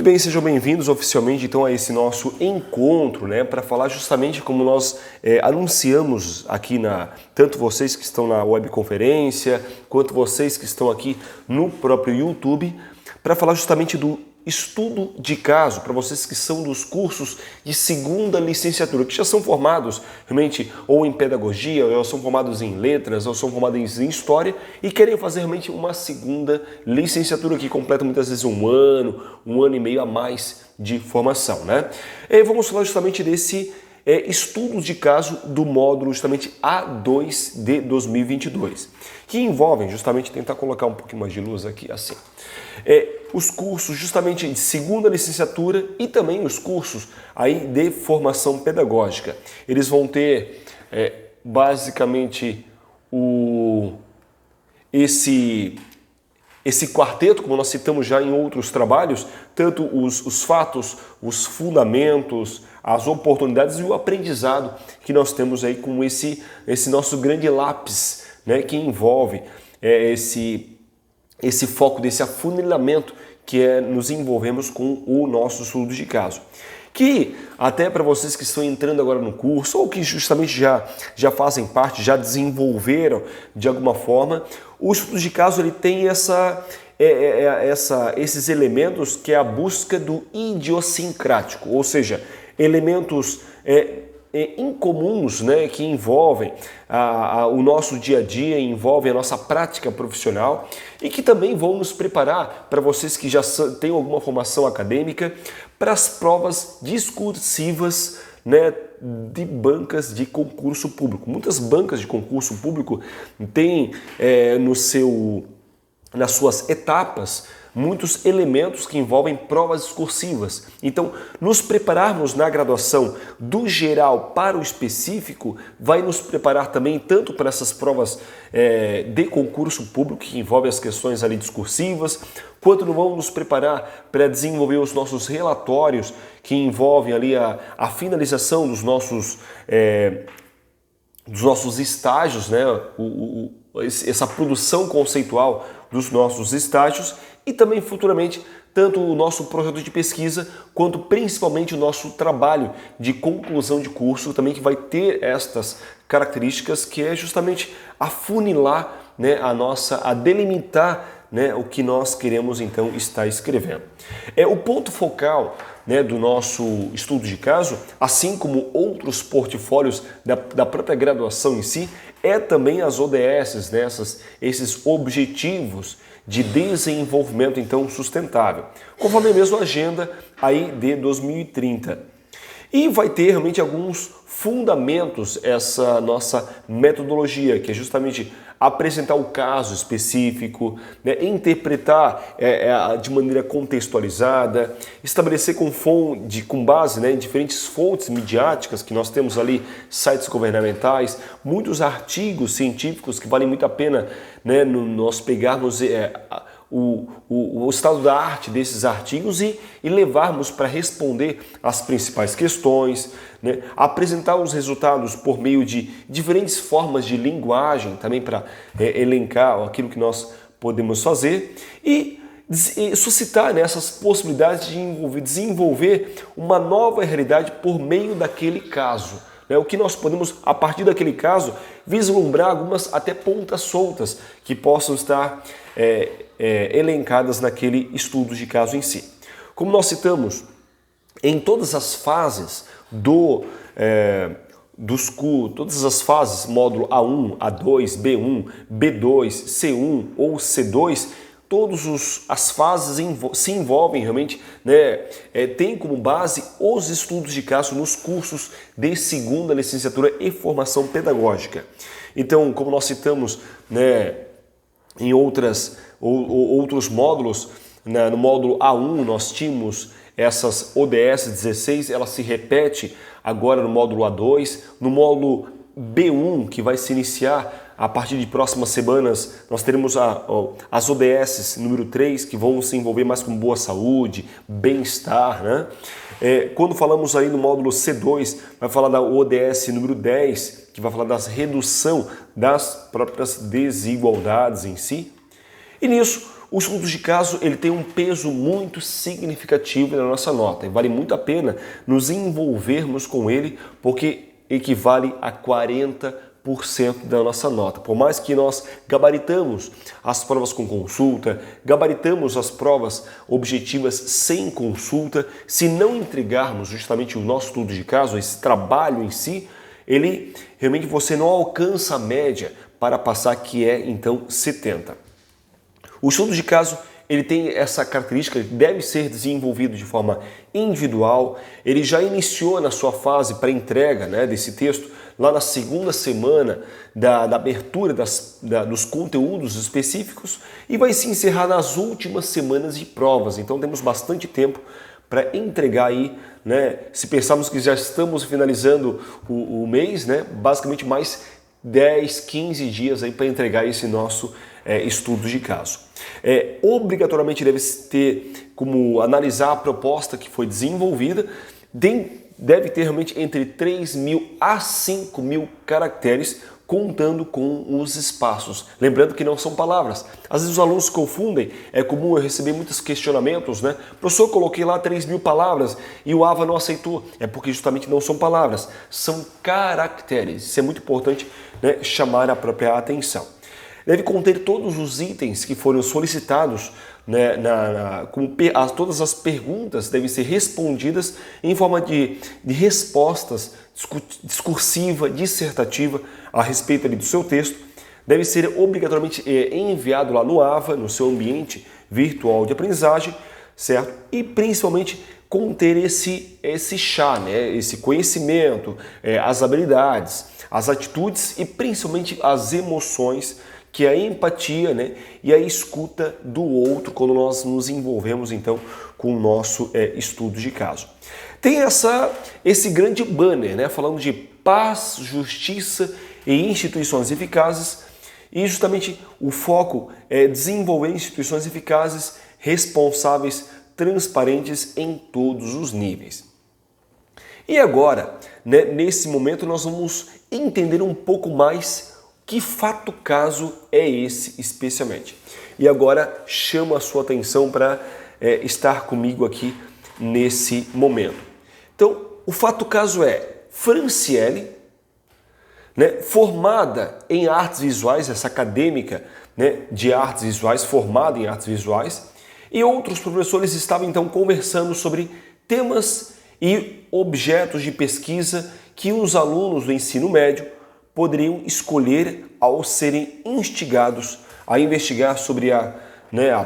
Muito bem, sejam bem-vindos oficialmente então a esse nosso encontro, para falar justamente como nós anunciamos aqui tanto vocês que estão na webconferência, quanto vocês que estão aqui no próprio YouTube, para falar justamente do estudo de caso, para vocês que são dos cursos de segunda licenciatura, que já são formados realmente ou em pedagogia, ou são formados em letras, ou são formados em história e querem fazer realmente uma segunda licenciatura que completa muitas vezes um ano e meio a mais de formação, E vamos falar justamente desse estudos de caso do módulo justamente A2 de 2022, que envolvem justamente, tentar colocar um pouquinho mais de luz aqui, assim, os cursos justamente de segunda licenciatura e também os cursos aí de formação pedagógica. Eles vão ter basicamente esse quarteto, como nós citamos já em outros trabalhos, tanto os fatos, os fundamentos, as oportunidades e o aprendizado que nós temos aí com esse nosso grande lápis, que envolve esse foco desse afunilamento que nos envolvemos com o nosso estudo de caso. Que até para vocês que estão entrando agora no curso ou que justamente já fazem parte, já desenvolveram de alguma forma, o estudo de caso ele tem esses elementos que é a busca do idiosincrático, ou seja, elementos incomuns, que envolvem o nosso dia a dia, envolvem a nossa prática profissional e que também vão nos preparar, para vocês que já têm alguma formação acadêmica, para as provas discursivas de bancas de concurso público. Muitas bancas de concurso público têm nas suas etapas muitos elementos que envolvem provas discursivas. Então, nos prepararmos na graduação do geral para o específico vai nos preparar também tanto para essas provas de concurso público que envolvem as questões ali discursivas, quanto vão nos preparar para desenvolver os nossos relatórios que envolvem ali a finalização dos nossos estágios, essa produção conceitual dos nossos estágios e também futuramente tanto o nosso projeto de pesquisa quanto principalmente o nosso trabalho de conclusão de curso também que vai ter estas características que é justamente afunilar a delimitar o que nós queremos então estar escrevendo. O ponto focal do nosso estudo de caso, assim como outros portfólios da própria graduação em si, é também as ODS, esses objetivos de desenvolvimento então sustentável, conforme a mesma agenda aí de 2030. E vai ter realmente alguns fundamentos essa nossa metodologia, que é justamente apresentar o caso específico, interpretar de maneira contextualizada, estabelecer com base em diferentes fontes midiáticas que nós temos ali, sites governamentais, muitos artigos científicos que valem muito a pena nós pegarmos o estado da arte desses artigos e levarmos para responder as principais questões, apresentar os resultados por meio de diferentes formas de linguagem, também para elencar aquilo que nós podemos fazer e suscitar essas possibilidades de desenvolver uma nova realidade por meio daquele caso. O que nós podemos, a partir daquele caso, vislumbrar algumas até pontas soltas que possam estar elencadas naquele estudo de caso em si. Como nós citamos, em todas as fases todas as fases, módulo A1, A2, B1, B2, C1 ou C2, todas as fases se envolvem realmente, tem como base os estudos de caso nos cursos de segunda licenciatura e formação pedagógica. Então, como nós citamos em outros módulos, no módulo A1 nós tínhamos essas ODS 16, ela se repete agora no módulo A2, no módulo B1, que vai se iniciar a partir de próximas semanas, nós teremos as ODS número 3, que vão se envolver mais com boa saúde, bem-estar, Quando falamos aí no módulo C2, vai falar da ODS número 10, que vai falar da redução das próprias desigualdades em si. E nisso, O estudo de caso ele tem um peso muito significativo na nossa nota e vale muito a pena nos envolvermos com ele, porque equivale a 40% da nossa nota. Por mais que nós gabaritamos as provas com consulta, gabaritamos as provas objetivas sem consulta, se não entregarmos justamente o nosso estudo de caso, esse trabalho em si, ele realmente você não alcança a média para passar, que é então 70. O estudo de caso ele tem essa característica, ele deve ser desenvolvido de forma individual. Ele já iniciou na sua fase para entrega, né, desse texto lá na segunda semana da abertura dos conteúdos específicos e vai se encerrar nas últimas semanas de provas. Então temos bastante tempo para entregar aí, né? Se pensarmos que já estamos finalizando o mês, né? Basicamente mais 10, 15 dias aí para entregar esse nosso estudo de caso. Obrigatoriamente deve ter como analisar a proposta que foi desenvolvida, deve ter realmente entre 3.000 a 5.000 caracteres, contando com os espaços. Lembrando que não são palavras. Às vezes os alunos confundem, é comum eu receber muitos questionamentos, né? Professor, eu coloquei lá 3.000 palavras e o AVA não aceitou. É porque justamente não são palavras, são caracteres. Isso é muito importante, né, chamar a própria atenção. Deve conter todos os itens que foram solicitados, né, todas as perguntas devem ser respondidas em forma de respostas discursiva, dissertativa a respeito ali do seu texto. Deve ser obrigatoriamente enviado lá no AVA, no seu ambiente virtual de aprendizagem, certo? E principalmente conter esse chá, né, esse conhecimento, as habilidades, as atitudes e principalmente as emoções, que é a empatia, né, e a escuta do outro quando nós nos envolvemos então com o nosso estudo de caso. Tem esse grande banner, né, falando de paz, justiça e instituições eficazes, e justamente o foco é desenvolver instituições eficazes, responsáveis, transparentes em todos os níveis. E agora, né, nesse momento nós vamos entender um pouco mais que fato caso é esse especialmente. E agora chamo a sua atenção para estar comigo aqui nesse momento. Então, o fato caso é Franciele, né, formada em artes visuais, essa acadêmica, né, de artes visuais, formada em artes visuais, e outros professores estavam então conversando sobre temas e objetos de pesquisa que os alunos do ensino médio poderiam escolher ao serem instigados a investigar sobre a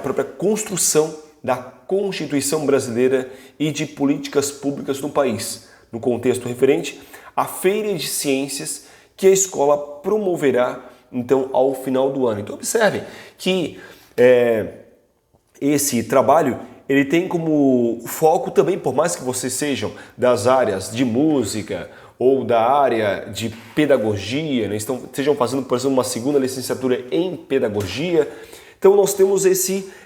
própria construção da Constituição Brasileira e de políticas públicas no país, no contexto referente à Feira de Ciências que a escola promoverá então ao final do ano. Então observem que esse trabalho ele tem como foco também, por mais que vocês sejam das áreas de música ou da área de pedagogia, né, estejam fazendo, por exemplo, uma segunda licenciatura em pedagogia. Então nós temos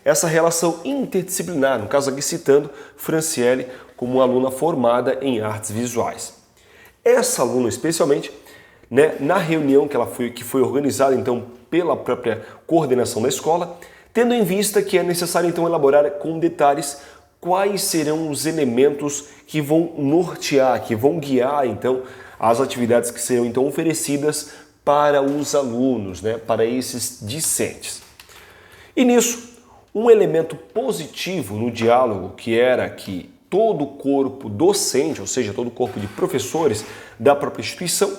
essa relação interdisciplinar, no caso aqui citando Franciele como uma aluna formada em artes visuais. Essa aluna especialmente, né, na reunião que foi organizada então pela própria coordenação da escola, tendo em vista que é necessário então elaborar com detalhes quais serão os elementos que vão nortear, que vão guiar então as atividades que serão então oferecidas para os alunos, né, para esses discentes. E nisso, um elemento positivo no diálogo que era que todo o corpo docente, ou seja, todo o corpo de professores da própria instituição,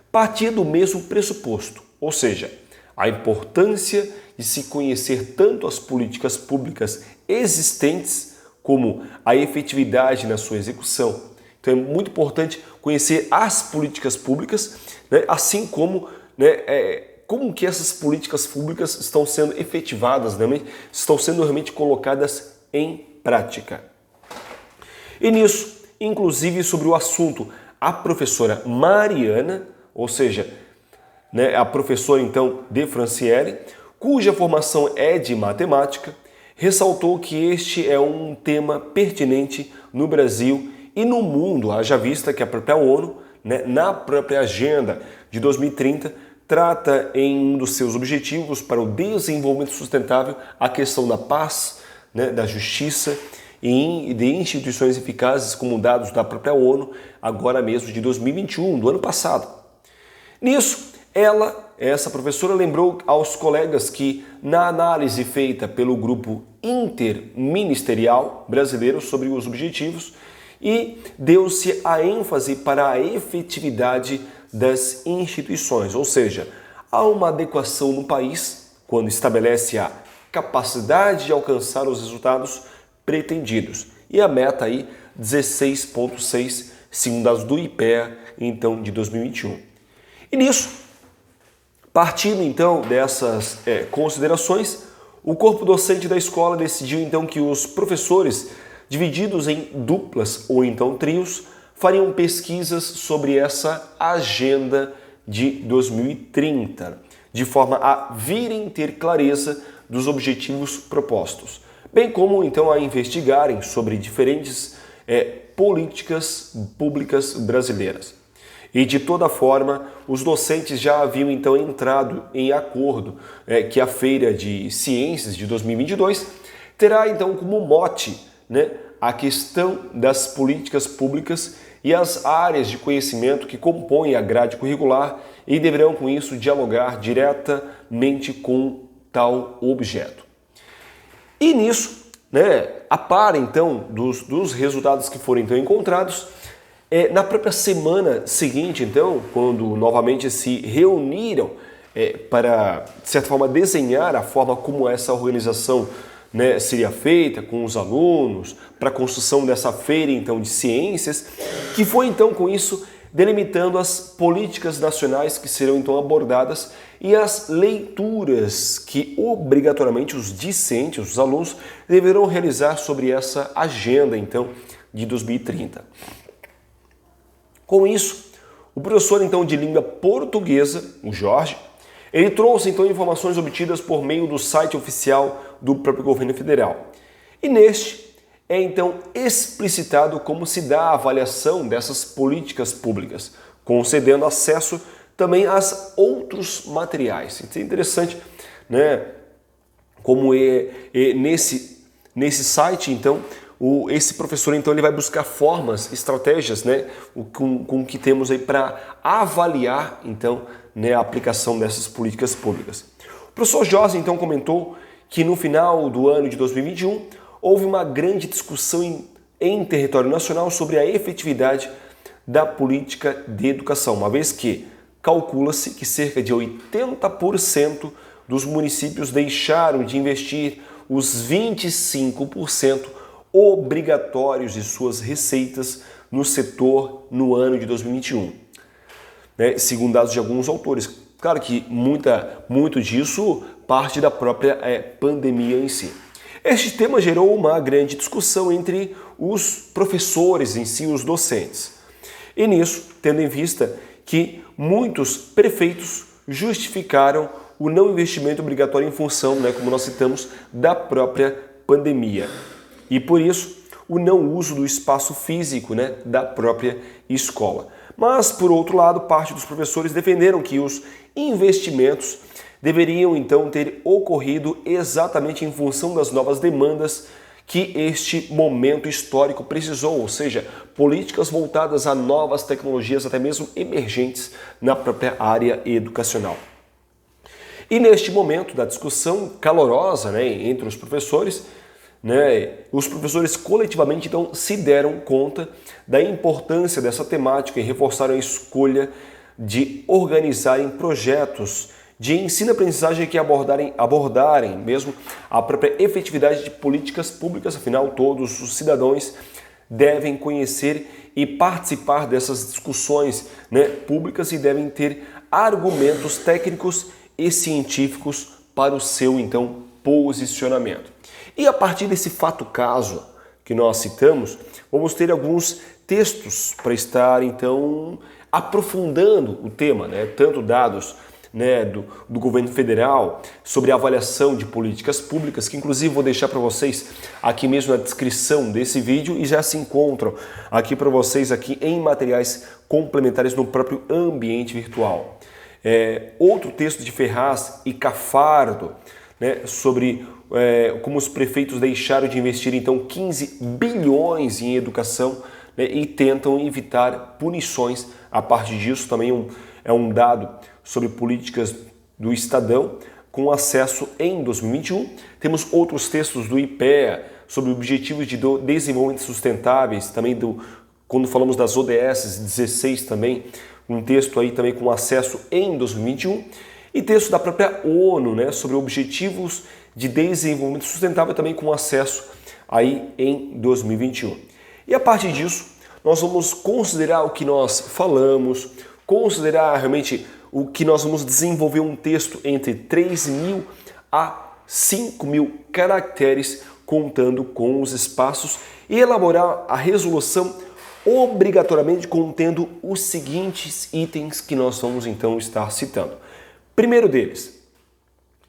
partia do mesmo pressuposto, ou seja, a importância de se conhecer tanto as políticas públicas existentes como a efetividade na sua execução. Então é muito importante conhecer as políticas públicas, né, assim como, né, como que essas políticas públicas estão sendo efetivadas, né, estão sendo realmente colocadas em prática. E nisso, inclusive sobre o assunto, a professora Mariana, ou seja, né, a professora então de Franciele, cuja formação é de matemática, ressaltou que este é um tema pertinente no Brasil e no mundo, haja vista que a própria ONU, né, na própria agenda de 2030, trata em um dos seus objetivos para o desenvolvimento sustentável a questão da paz, né, da justiça e de instituições eficazes, como dados da própria ONU, agora mesmo de 2021, do ano passado. Nisso, essa professora, lembrou aos colegas que, na análise feita pelo grupo interministerial brasileiro sobre os objetivos, e deu-se a ênfase para a efetividade das instituições, ou seja, há uma adequação no país quando estabelece a capacidade de alcançar os resultados pretendidos. E a meta aí 16,6, segundo dados do IPEA, então, de 2021. E nisso, partindo então dessas considerações, o corpo docente da escola decidiu então que os professores, divididos em duplas ou então trios, fariam pesquisas sobre essa agenda de 2030, de forma a virem ter clareza dos objetivos propostos, bem como então a investigarem sobre diferentes políticas públicas brasileiras. E de toda forma, os docentes já haviam então entrado em acordo que a Feira de Ciências de 2022 terá então como mote, né, a questão das políticas públicas e as áreas de conhecimento que compõem a grade curricular e deverão com isso dialogar diretamente com tal objeto. E nisso, né, a par então dos resultados que foram então encontrados, na própria semana seguinte, então, quando novamente se reuniram para, de certa forma, desenhar a forma como essa organização, né, seria feita com os alunos, para a construção dessa feira então de ciências, que foi então com isso delimitando as políticas nacionais que serão então abordadas e as leituras que obrigatoriamente os discentes, os alunos, deverão realizar sobre essa agenda então de 2030. Com isso, o professor então de língua portuguesa, o Jorge, ele trouxe então informações obtidas por meio do site oficial do próprio governo federal. E neste é então explicitado como se dá a avaliação dessas políticas públicas, concedendo acesso também a outros materiais. Isso é interessante, né? Como nesse site, então, esse professor então ele vai buscar formas, estratégias, né, com que temos aí para avaliar então, né, a aplicação dessas políticas públicas. O professor Jorge então comentou que no final do ano de 2021 houve uma grande discussão em território nacional sobre a efetividade da política de educação, uma vez que calcula-se que cerca de 80% dos municípios deixaram de investir os 25% obrigatórios de suas receitas no setor no ano de 2021, né, segundo dados de alguns autores. Claro que muito disso parte da própria pandemia em si. Este tema gerou uma grande discussão entre os professores em si, os docentes. E nisso, tendo em vista que muitos prefeitos justificaram o não investimento obrigatório em função, né, como nós citamos, da própria pandemia. E por isso, o não uso do espaço físico, né, da própria escola. Mas, por outro lado, parte dos professores defenderam que os investimentos deveriam então ter ocorrido exatamente em função das novas demandas que este momento histórico precisou, ou seja, políticas voltadas a novas tecnologias, até mesmo emergentes na própria área educacional. E neste momento da discussão calorosa, né, entre os professores, né, os professores coletivamente então se deram conta da importância dessa temática e reforçaram a escolha de organizarem projetos de ensino-aprendizagem que abordarem mesmo a própria efetividade de políticas públicas. Afinal, todos os cidadãos devem conhecer e participar dessas discussões, né, públicas e devem ter argumentos técnicos e científicos para o seu então posicionamento. E a partir desse fato caso que nós citamos, vamos ter alguns textos para estar então aprofundando o tema, né, tanto dados, né, do governo federal sobre a avaliação de políticas públicas, que inclusive vou deixar para vocês aqui mesmo na descrição desse vídeo e já se encontram aqui para vocês aqui em materiais complementares no próprio ambiente virtual. outro texto de Ferraz e Cafardo, né, sobre como os prefeitos deixaram de investir então 15 bilhões em educação, né, e tentam evitar punições. A partir disso também é um dado sobre políticas do Estadão com acesso em 2021. Temos outros textos do IPEA sobre objetivos de desenvolvimento sustentáveis, também quando falamos das ODS 16 também, um texto aí também com acesso em 2021. E texto da própria ONU, né, sobre objetivos de desenvolvimento sustentável também com acesso aí em 2021. E a partir disso, nós vamos considerar o que nós falamos, considerar realmente o que nós vamos desenvolver um texto entre 3.000 a 5.000 caracteres, contando com os espaços, e elaborar a resolução obrigatoriamente contendo os seguintes itens que nós vamos então estar citando. Primeiro deles,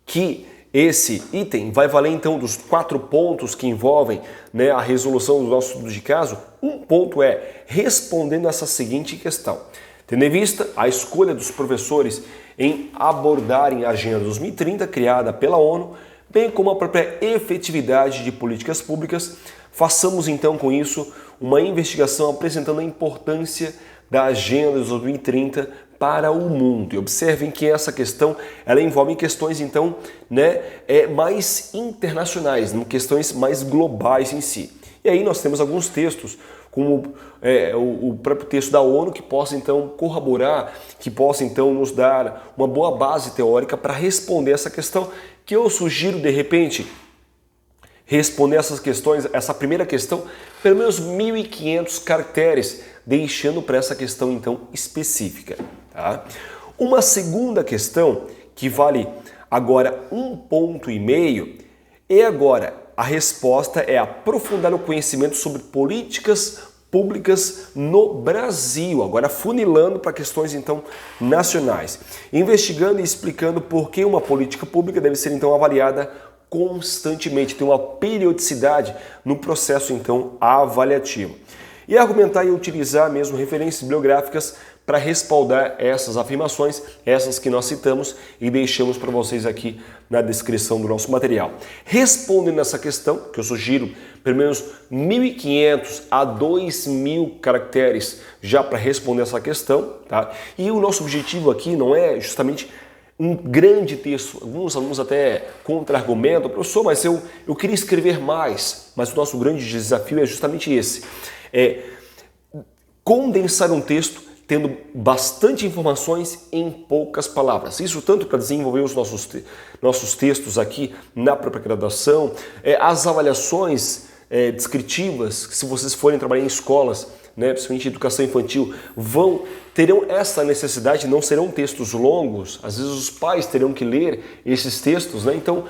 que esse item vai valer então dos 4 pontos que envolvem, né, a resolução do nosso estudo de caso. Um ponto é respondendo essa seguinte questão: tendo em vista a escolha dos professores em abordarem a Agenda 2030 criada pela ONU, bem como a própria efetividade de políticas públicas, façamos então com isso uma investigação apresentando a importância da Agenda 2030 para o mundo. E observem que essa questão ela envolve questões então, né, mais internacionais, questões mais globais em si. E aí nós temos alguns textos, como o próprio texto da ONU, que possa então corroborar, que possa então nos dar uma boa base teórica para responder essa questão, que eu sugiro de repente responder essas questões, essa primeira questão, pelo menos 1.500 caracteres, deixando para essa questão então específica. Tá? Uma segunda questão, que vale agora 1,5 ponto, e agora a resposta é aprofundar o conhecimento sobre políticas públicas no Brasil, agora funilando para questões então nacionais, investigando e explicando por que uma política pública deve ser então avaliada constantemente, tem uma periodicidade no processo então avaliativo. E argumentar e utilizar mesmo referências bibliográficas para respaldar essas afirmações, essas que nós citamos e deixamos para vocês aqui na descrição do nosso material. Respondendo essa questão, que eu sugiro pelo menos 1.500 a 2.000 caracteres já para responder essa questão, tá? E o nosso objetivo aqui não é justamente um grande texto. Alguns alunos até contra-argumentam: professor, mas eu queria escrever mais. Mas o nosso grande desafio é justamente esse: condensar um texto tendo bastante informações em poucas palavras. Isso tanto para desenvolver os nossos textos aqui na própria graduação, as avaliações descritivas, que se vocês forem trabalhar em escolas, né, principalmente educação infantil, terão essa necessidade, não serão textos longos, às vezes os pais terão que ler esses textos, né? Então,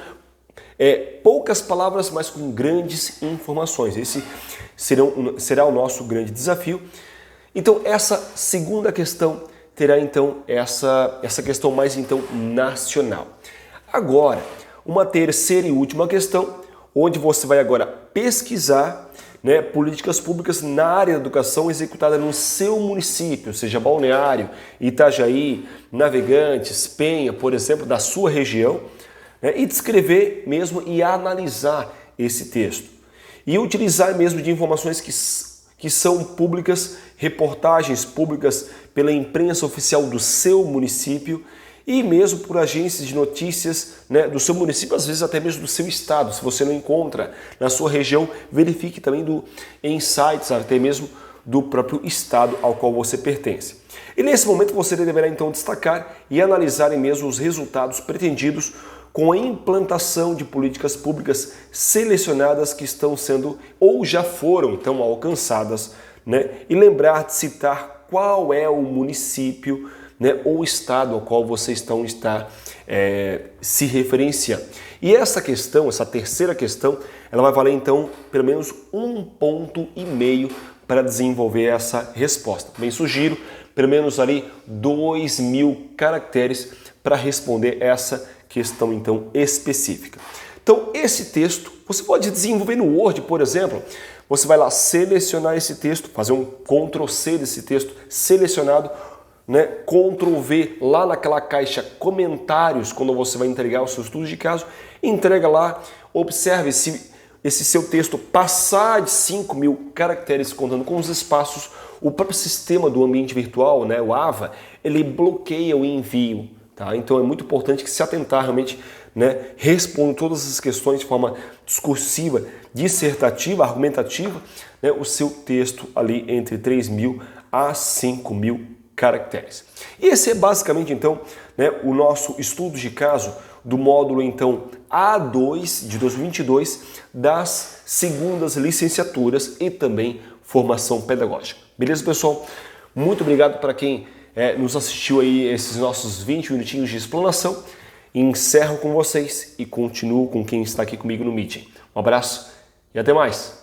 poucas palavras, mas com grandes informações. Esse será o nosso grande desafio. Então, essa segunda questão terá então essa questão mais então nacional. Agora, uma terceira e última questão, onde você vai agora pesquisar, né, políticas públicas na área da educação executada no seu município, seja Balneário, Itajaí, Navegantes, Penha, por exemplo, da sua região, né, e descrever mesmo e analisar esse texto. E utilizar mesmo de informações que são públicas, reportagens públicas pela imprensa oficial do seu município e mesmo por agências de notícias, né, do seu município, às vezes até mesmo do seu estado. Se você não encontra na sua região, verifique também em sites, até mesmo do próprio estado ao qual você pertence. E nesse momento você deverá então destacar e analisar mesmo os resultados pretendidos com a implantação de políticas públicas selecionadas que estão sendo ou já foram então alcançadas, né? E lembrar de citar qual é o município, né, ou estado ao qual você está se referenciando. E essa questão, essa terceira questão, ela vai valer então pelo menos 1,5 ponto para desenvolver essa resposta. Bem, sugiro pelo menos ali 2.000 caracteres para responder essa questão então específica. Então esse texto você pode desenvolver no Word, por exemplo. Você vai lá selecionar esse texto, fazer um Ctrl+C desse texto selecionado, né, Ctrl V lá naquela caixa comentários, quando você vai entregar o seu estudo de caso, entrega lá, observe se esse seu texto passar de 5.000 caracteres, contando com os espaços, o próprio sistema do ambiente virtual, né, o AVA, ele bloqueia o envio. Tá? Então é muito importante que se atentar realmente, né, responda todas as questões de forma discursiva, dissertativa, argumentativa, né, o seu texto ali entre 3.000 a 5.000 caracteres. E esse é basicamente então, né, o nosso estudo de caso do módulo então A2 de 2022 das segundas licenciaturas e também formação pedagógica. Beleza, pessoal? Muito obrigado para quem nos assistiu aí esses nossos 20 minutinhos de explanação. Encerro com vocês e continuo com quem está aqui comigo no Meeting. Um abraço e até mais!